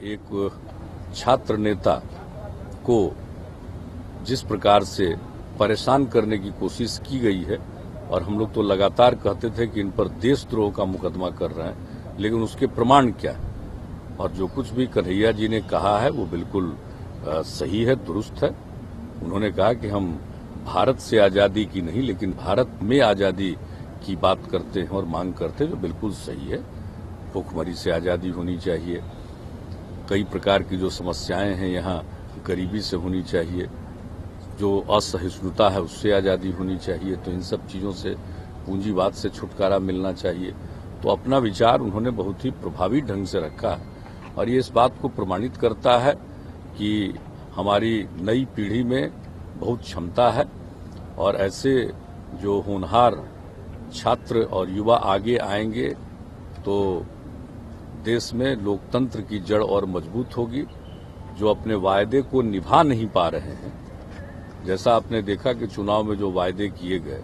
एक छात्र नेता को जिस प्रकार से परेशान करने की कोशिश की गई है, और हम लोग तो लगातार कहते थे कि इन पर देशद्रोह का मुकदमा कर रहे हैं, लेकिन उसके प्रमाण क्या है। और जो कुछ भी कन्हैया जी ने कहा है वो बिल्कुल सही है, दुरुस्त है। उन्होंने कहा कि हम भारत से आज़ादी की नहीं लेकिन भारत में आज़ादी की बात करते हैं और मांग करते हैं, जो बिल्कुल सही है। भूखमरी से आज़ादी होनी चाहिए, कई प्रकार की जो समस्याएं हैं यहाँ गरीबी से होनी चाहिए, जो असहिष्णुता है उससे आज़ादी होनी चाहिए। तो इन सब चीज़ों से, पूंजीवाद से छुटकारा मिलना चाहिए। तो अपना विचार उन्होंने बहुत ही प्रभावी ढंग से रखा है, और ये इस बात को प्रमाणित करता है कि हमारी नई पीढ़ी में बहुत क्षमता है, और ऐसे जो होनहार छात्र और युवा आगे आएंगे तो देश में लोकतंत्र की जड़ और मजबूत होगी। जो अपने वायदे को निभा नहीं पा रहे हैं, जैसा आपने देखा कि चुनाव में जो वायदे किए गए,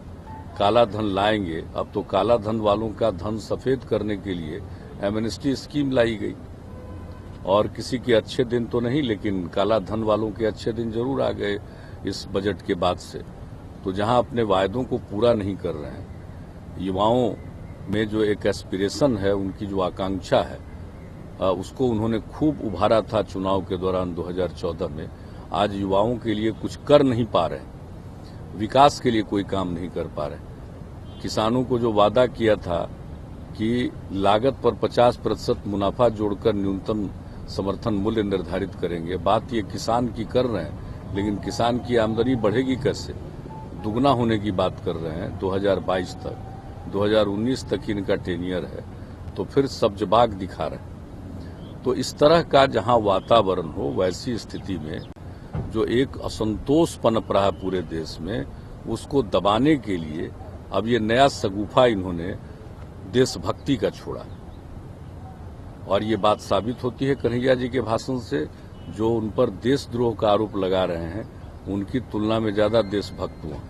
काला धन लाएंगे, अब तो काला धन वालों का धन सफेद करने के लिए एमनेस्टी स्कीम लाई गई। और किसी के अच्छे दिन तो नहीं, लेकिन काला धन वालों के अच्छे दिन जरूर आ गए इस बजट के बाद से। तो जहां अपने वायदों को पूरा नहीं कर रहे हैं, युवाओं में जो एक एस्पिरेशन है, उनकी जो आकांक्षा है, उसको उन्होंने खूब उभारा था चुनाव के दौरान 2014 में। आज युवाओं के लिए कुछ कर नहीं पा रहे, विकास के लिए कोई काम नहीं कर पा रहे। किसानों को जो वादा किया था कि लागत पर 50% मुनाफा जोड़कर न्यूनतम समर्थन मूल्य निर्धारित करेंगे, बात ये किसान की कर रहे हैं, लेकिन किसान की आमदनी बढ़ेगी कैसे? दुगना होने की बात कर रहे हैं 2022 तक, 2019 तक ही इनका टेनियर है, तो फिर सब्जबाग दिखा रहे हैं। तो इस तरह का जहां वातावरण हो, वैसी स्थिति में जो एक असंतोष पनप रहा पूरे देश में, उसको दबाने के लिए अब ये नया सगुफा इन्होंने देशभक्ति का छोड़ा। और ये बात साबित होती है कन्हैया जी के भाषण से, जो उन पर देशद्रोह का आरोप लगा रहे हैं, उनकी तुलना में ज्यादा देशभक्त हुआ।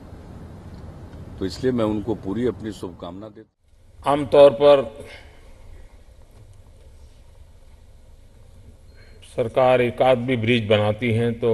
तो इसलिए मैं उनको पूरी अपनी शुभकामना देता। आमतौर पर सरकार एक आध भी ब्रिज बनाती है तो